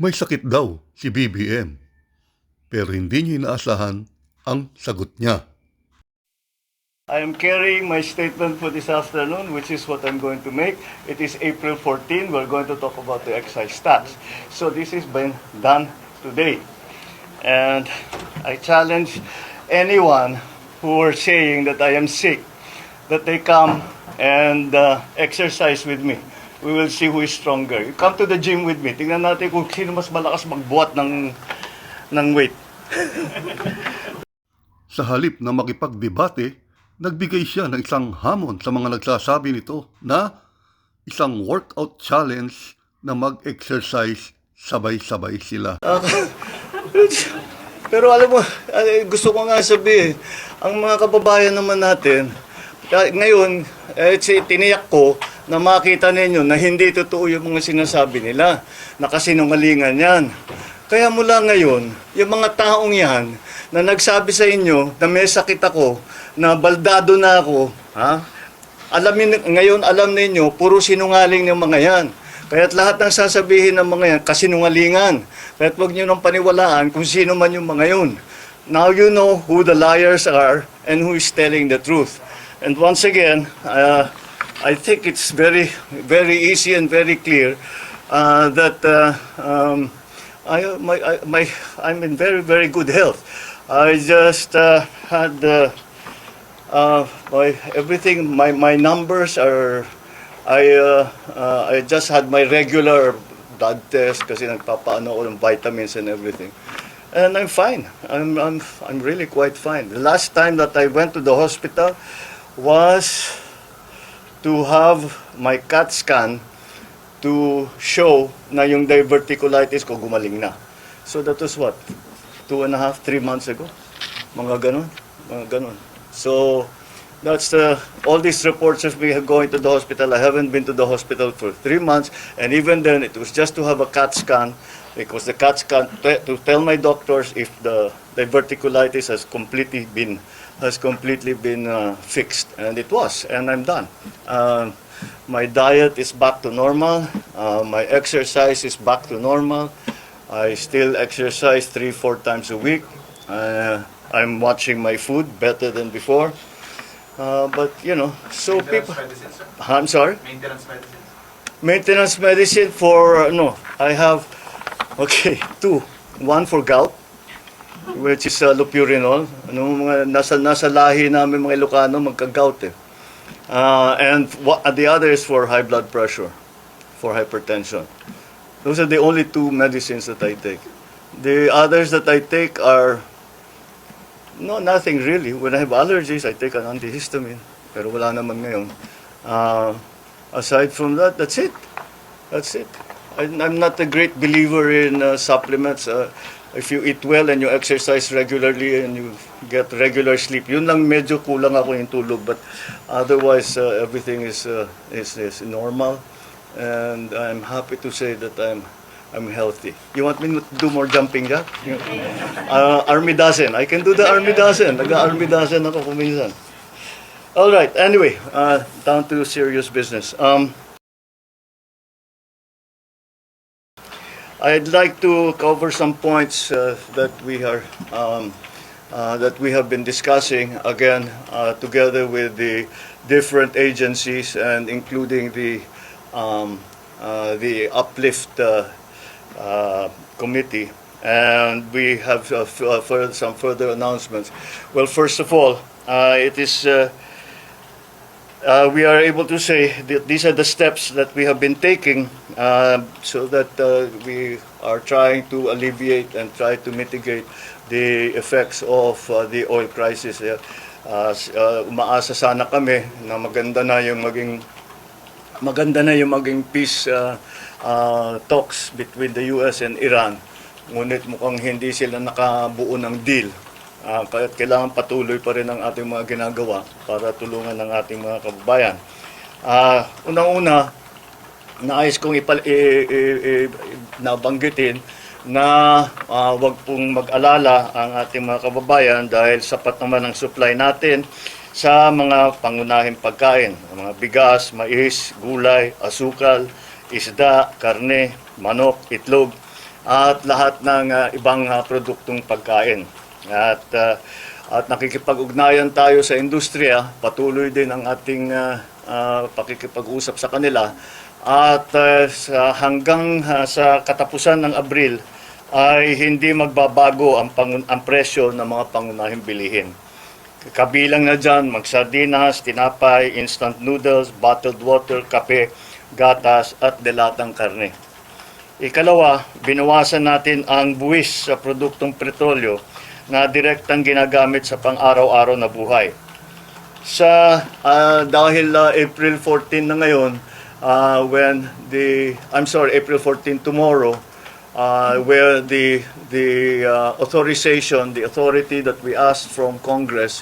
May sakit daw si BBM, pero hindi niya inaasahan ang sagot niya. I am carrying my statement for this afternoon, which is what I'm going to make. It is April 14. We're going to talk about the excise tax. So this has been done today. And I challenge anyone who are saying that I am sick, that they come and exercise with me. We will see who is stronger. You come to the gym with me. Tingnan natin kung sino mas malakas magbuhat ng weight. Sa halip na makipagdebate, nagbigay siya ng isang hamon sa mga nagsasabi nito na isang workout challenge na mag-exercise sabay-sabay sila. Pero alam mo, gusto ko nga sabihin, ang mga kababayan naman natin, ngayon, tiniyak ko na makita ninyo na hindi totoo yung mga sinasabi nila, na kasinungalingan yan. Kaya mula ngayon, yung mga taong yan na nagsabi sa inyo na may sakit ako, na baldado na ako, ngayon alam ninyo, puro sinungaling ng mga yan. Kaya't lahat ng sasabihin ng mga yan, kasinungalingan. Kaya't huwag nyo nang paniwalaan kung sino man yung mga yun. Now you know who the liars are and who is telling the truth. And once again, I think it's very, very easy and very clear that I'm in very, very good health. I just had everything. My numbers are. I just had my regular blood test kasi nagpapaano ako ng vitamins and everything, and I'm fine. I'm really quite fine. The last time that I went to the hospital was to have my CAT scan to show na yung diverticulitis ko gumaling na. So that was what? 2.5, 3 months ago? Mga ganon. So that's all these reports of me going to the hospital. I haven't been to the hospital for 3 months, and even then it was just to have a CAT scan, because the CAT scan to tell my doctors if the diverticulitis has completely been fixed, and it was, and I'm done. My diet is back to normal. My exercise is back to normal. I still exercise 3-4 times a week. I'm watching my food better than before. But you know, so people. Medicine, sir? I'm sorry. Maintenance medicine. Maintenance medicine for no. I have two. One for gout, which is lopurinol. Ano mga nasa lahi namin mga Ilocano magka-gout eh. And the other is for high blood pressure, for hypertension. Those are the only two medicines that I take. The others that I take are nothing really. When I have allergies, I take an antihistamine. Pero wala naman ngayon. Aside from that, that's it. That's it. I'm not a great believer in supplements. If you eat well and you exercise regularly and you get regular sleep, yun lang medyo kulang ako yung tulog. But otherwise, everything is normal. And I'm happy to say that I'm healthy. You want me to do more jumping jack? Army dozen. I can do the army dozen. Nag-army dozen ako kuminsan. All right. Anyway, down to serious business. I'd like to cover some points that we have been discussing again together with the different agencies and including the Uplift committee, and we have some further announcements. Well, first of all, we are able to say that these are the steps that we have been taking so that we are trying to alleviate and try to mitigate the effects of the oil crisis. Umaasa sana kami na maganda na yung maging peace talks between the US and Iran. Ngunit mukhang hindi sila nakabuo ng deal. Kaya kailangan patuloy pa rin ang ating mga ginagawa para tulungan ng ating mga kababayan. Unang-una, nais kong nabanggitin na wag pong mag-alala ang ating mga kababayan dahil sapat naman ang supply natin sa mga pangunahing pagkain, mga bigas, mais, gulay, asukal, isda, karne, manok, itlog. at lahat ng ibang produktong pagkain. At nakikipag-ugnayan tayo sa industriya, patuloy din ang ating pakikipag-usap sa kanila. At hanggang sa katapusan ng Abril ay hindi magbabago ang presyo ng mga pangunahing bilihin. Kabilang na dyan, magsardinas, tinapay, instant noodles, bottled water, kape, gatas at delatang karne. Ikalawa, binawasan natin ang buwis sa produktong petrolyo na direktang ginagamit sa pang-araw-araw na buhay. Dahil April 14 na ngayon, April 14 tomorrow, where the authorization, the authority that we asked from Congress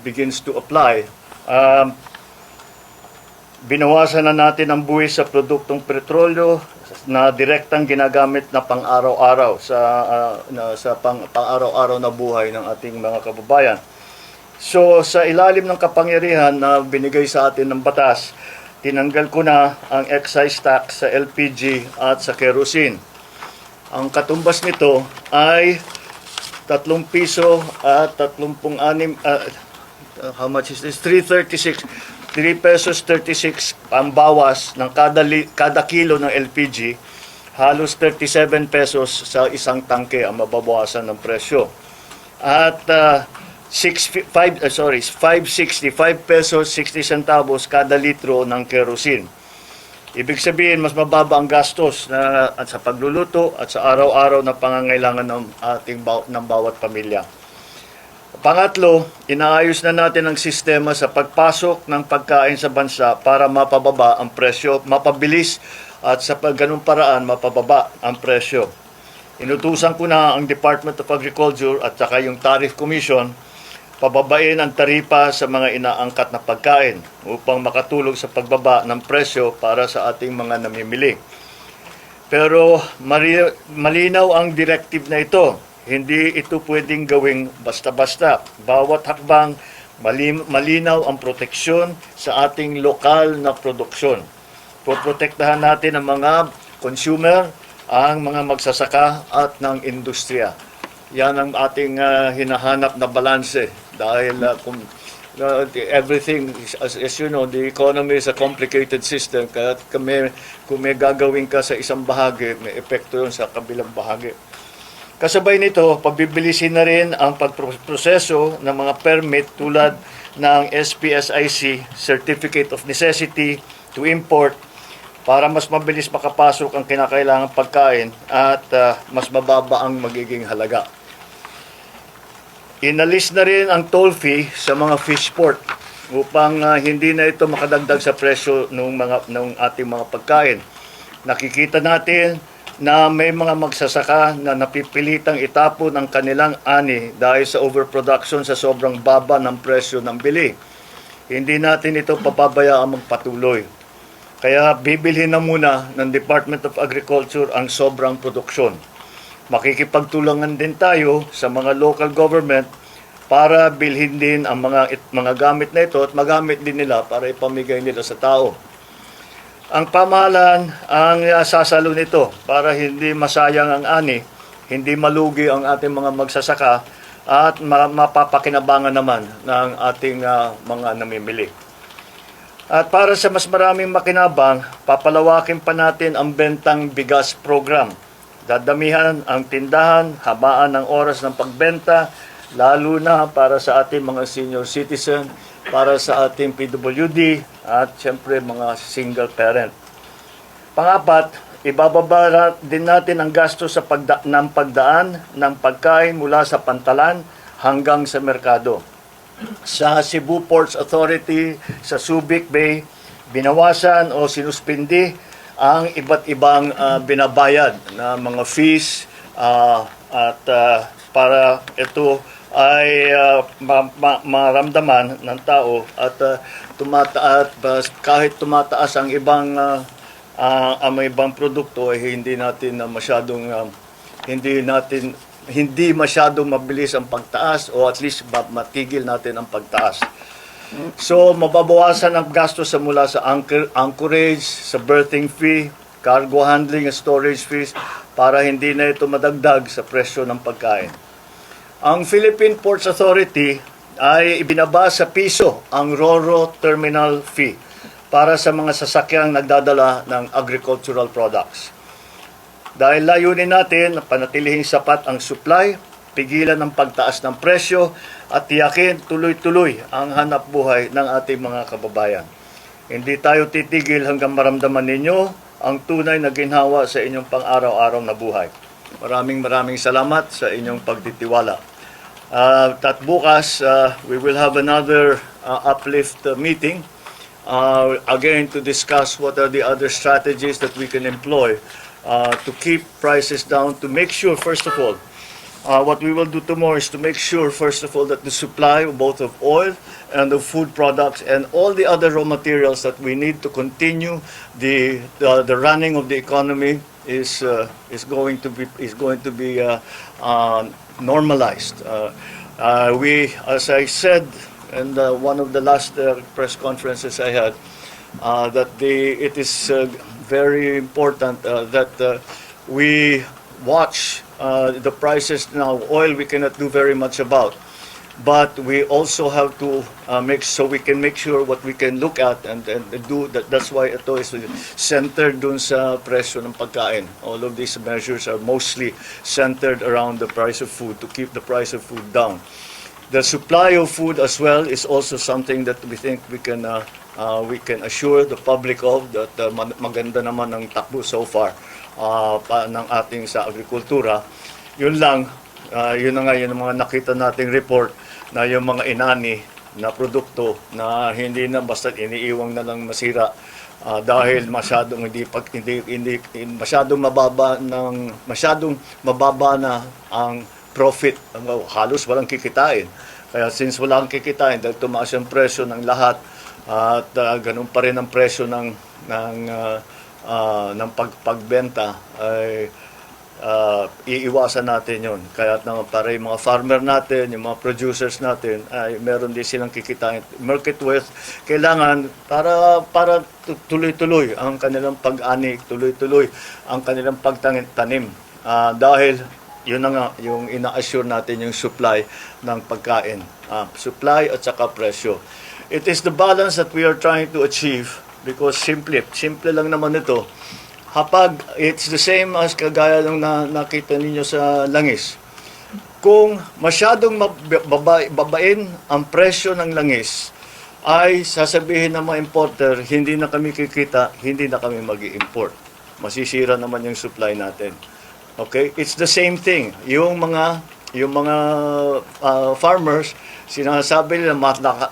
begins to apply. Binawasan na natin ang buwis sa produktong petrolyo na direktang ginagamit na pang-araw-araw sa pang-araw-araw na buhay ng ating mga kababayan. So sa ilalim ng kapangyarihan na binigay sa atin ng batas, tinanggal ko na ang excise tax sa LPG at sa kerosene. Ang katumbas nito ay 3 piso at 36, how much is this? 336. 3 pesos 36 ang bawas ng kada kilo ng LPG, halos 37 pesos sa isang tangke ang mababawasan ng presyo. At 565 pesos 60 centavos kada litro ng kerosene. Ibig sabihin, mas mababa ang gastos sa pagluluto at sa araw-araw na pangangailangan ng bawat pamilya. Pangatlo, inaayos na natin ang sistema sa pagpasok ng pagkain sa bansa para mapababa ang presyo, mapabilis at sa ganung paraan mapababa ang presyo. Inutusan ko na ang Department of Agriculture at saka yung Tariff Commission pababain ang taripa sa mga inaangkat na pagkain upang makatulong sa pagbaba ng presyo para sa ating mga namimili. Pero malinaw ang directive na ito. Hindi ito pwedeng gawing basta-basta. Bawat hakbang, malinaw ang proteksyon sa ating lokal na produksyon. Poprotektahan natin ang mga consumer, ang mga magsasaka at ng industriya. Yan ang ating hinahanap na balanse dahil everything, as you know, the economy is a complicated system. Kaya kung may gagawin ka sa isang bahagi, may epekto yun sa kabilang bahagi. Kasabay nito, pagbibilisin na rin ang pagproseso ng mga permit tulad ng SPSIC, Certificate of Necessity to Import, para mas mabilis makapasok ang kinakailangang pagkain at mas mababa ang magiging halaga. Inalis na rin ang toll fee sa mga fish port upang hindi na ito makadagdag sa presyo ng ating mga pagkain. Nakikita natin na may mga magsasaka na napipilitang itapon ang kanilang ani dahil sa overproduction sa sobrang baba ng presyo ng bili. Hindi natin ito papabayaan magpatuloy. Kaya bibilhin na muna ng Department of Agriculture ang sobrang produksyon. Makikipagtulungan din tayo sa mga local government para bilhin din ang mga gamit na ito at magamit din nila para ipamigay nila sa tao. Ang pamahalaan ang sasalo nito para hindi masayang ang ani, hindi malugi ang ating mga magsasaka at mapapakinabangan naman ng ating mga namimili. At para sa mas maraming makinabang, papalawakin pa natin ang bentang bigas program. Dadamihan ang tindahan, habaan ng oras ng pagbenta, lalo na para sa ating mga senior citizen, para sa ating PWD at siyempre mga single parent. Pangapat, ibababa din natin ang gasto sa pagdaan ng pagkain mula sa pantalan hanggang sa merkado. Sa Cebu Ports Authority, sa Subic Bay, binawasan o sinuspindi ang iba't ibang binabayad na mga fees at para ito ay maramdaman ng tao at kahit tumataas ang ibang produkto ay hindi masyadong mabilis ang pagtaas o at least matigil natin ang pagtaas. So mababawasan ang gastos mula sa anchorage, sa berthing fee, cargo handling and storage fees para hindi na ito madagdag sa presyo ng pagkain. Ang Philippine Ports Authority ay ibinaba sa piso ang RoRo terminal fee para sa mga sasakyang nagdadala ng agricultural products. Dahil layunin natin na panatilihing sapat ang supply, pigilan ang pagtaas ng presyo at tiyakin tuloy-tuloy ang hanap buhay ng ating mga kababayan. Hindi tayo titigil hanggang maramdaman ninyo ang tunay na ginhawa sa inyong pang-araw-araw na buhay. Maraming salamat sa inyong pagtitiwala. At bukas, we will have another uplift meeting again to discuss what are the other strategies that we can employ to keep prices down, to make sure, first of all, what we will do tomorrow is to make sure, first of all, that the supply both of oil and of food products and all the other raw materials that we need to continue the running of the economy is going to be normalized. We, as I said in one of the last press conferences I had, that it is very important that we watch the prices now. Oil we cannot do very much about, but we also have to we can make sure what we can look at and do that. That's why ito is centered dun sa presyo ng pagkain. All of these measures are mostly centered around the price of food, to keep the price of food down. The supply of food as well is also something that we think we can assure the public of, that maganda naman ang takbo so far ng ating sa agrikultura. Yun lang, yun na nga, yun ang mga nakita nating report na yung mga inani na produkto na hindi na basta iniiwang na lang masira dahil masyadong masyadong mababa na ang profit, halos walang kikitain. Kaya since walang kikitain, dahil tumaas yung presyo ng lahat at ganun pa rin ang presyo ng pagbenta, ay iiwasan natin yon. Kaya para yung mga farmer natin, yung mga producers natin, ay meron din silang kikitain. Market worth, kailangan para tuloy-tuloy ang kanilang pag-ani, tuloy-tuloy ang kanilang pagtanim. Dahil yun na nga, yung ina-assure natin yung supply ng pagkain. Supply at saka presyo. It is the balance that we are trying to achieve, because simple lang naman ito. Hapag, it's the same as kagaya ng nakita ninyo sa langis. Kung masyadong babain ang presyo ng langis, ay sasabihin ng mga importer, hindi na kami kikita, hindi na kami mag-i-import. Masisira naman yung supply natin. Okay? It's the same thing. Yung mga farmers, sinasabi nila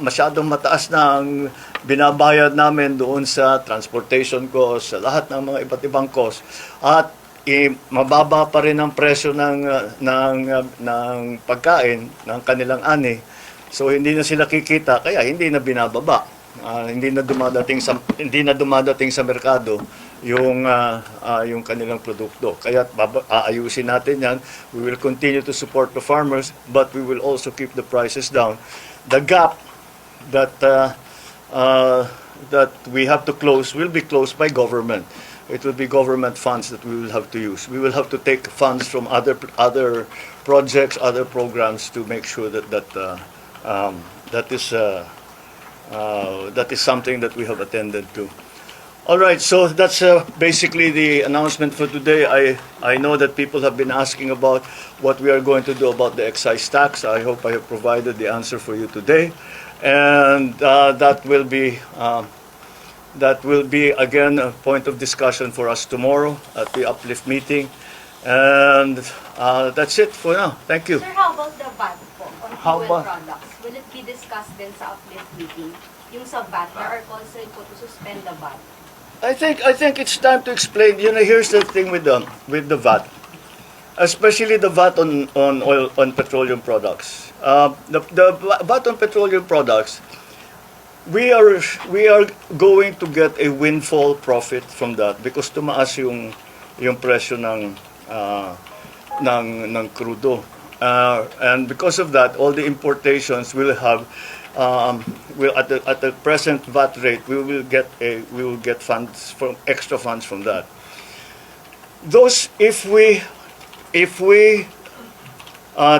masyadong mataas na ang binabayad namin doon sa transportation cost, sa lahat ng mga iba't ibang cost, at mababa pa rin ang presyo ng pagkain ng kanilang ani. So hindi na sila kikita, kaya hindi na binababa. Hindi na dumadating sa merkado yung kanilang produkto. Kaya aayusin natin yan. We will continue to support the farmers, but we will also keep the prices down. The gap that we have to close will be closed by government. It will be government funds that we will have to use. We will have to take funds from other projects, other programs, to make sure that is something that we have attended to. All right, so that's basically the announcement for today. I know that people have been asking about what we are going to do about the excise tax. I hope I have provided the answer for you today, and that will be again a point of discussion for us tomorrow at the uplift meeting. And that's it for now. Thank you. Sir, how about the VAT po on How fuel about- products? Will it be discussed din sa uplift meeting? Yung sa VAT, there are calls po to suspend the VAT. I think it's time to explain. Here's the thing with the VAT, especially the VAT on oil, on petroleum products. The VAT on petroleum products, we are going to get a windfall profit from that, because tumaas yung presyo ng crudo, and because of that, all the importations will have. At the present VAT rate, we will get extra funds from that. those if we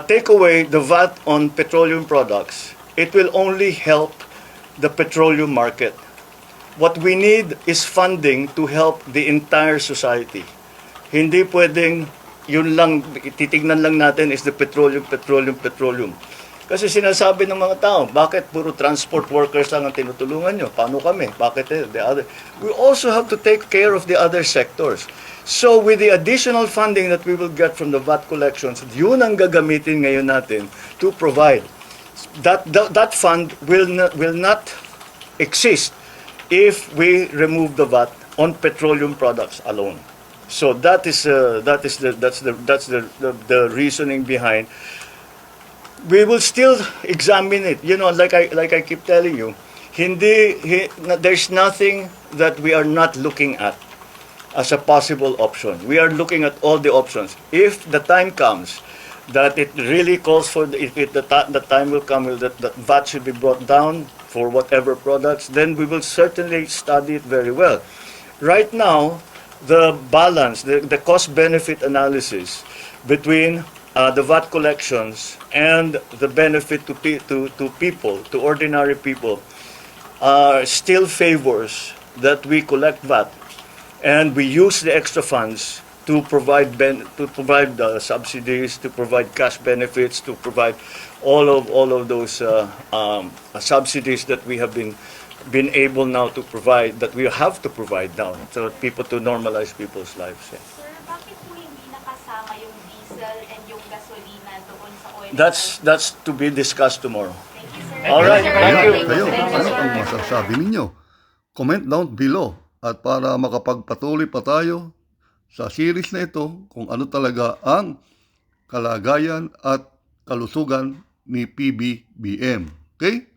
take away the VAT on petroleum products, it will only help the petroleum market. What we need is funding to help the entire society. Hindi pwedeng yun lang, titignan lang natin is the petroleum. Kasi sinasabi ng mga tao, bakit puro transport workers lang ang tinutulungan nyo? Paano kami? Bakit the other? We also have to take care of the other sectors. So with the additional funding that we will get from the VAT collections, yun ang gagamitin ngayon natin to provide. That fund will not exist if we remove the VAT on petroleum products alone. So that's the reasoning behind. We will still examine it. You know, like I keep telling you, there's nothing that we are not looking at as a possible option. We are looking at all the options. If the time comes that it really calls for, the time will come that VAT should be brought down for whatever products, then we will certainly study it very well. Right now, the balance, the cost-benefit analysis between the VAT collections and the benefit to people, to ordinary people, still favors that we collect VAT and we use the extra funds to provide subsidies, to provide cash benefits, to provide all of those subsidies that we have been able now to provide, that we have to provide now, so people to normalize people's lives. Yeah. Sir, bakit po hindi nakasama yung diesel and yung gasolina doon sa oil? That's to be discussed tomorrow. Thank you, sir. All right, thank you. Kayo, Thank you, ano sir. ang masasabi ninyo? Comment down below. At para makapagpatuloy pa tayo sa series na ito kung ano talaga ang kalagayan at kalusugan ni PBBM. Okay?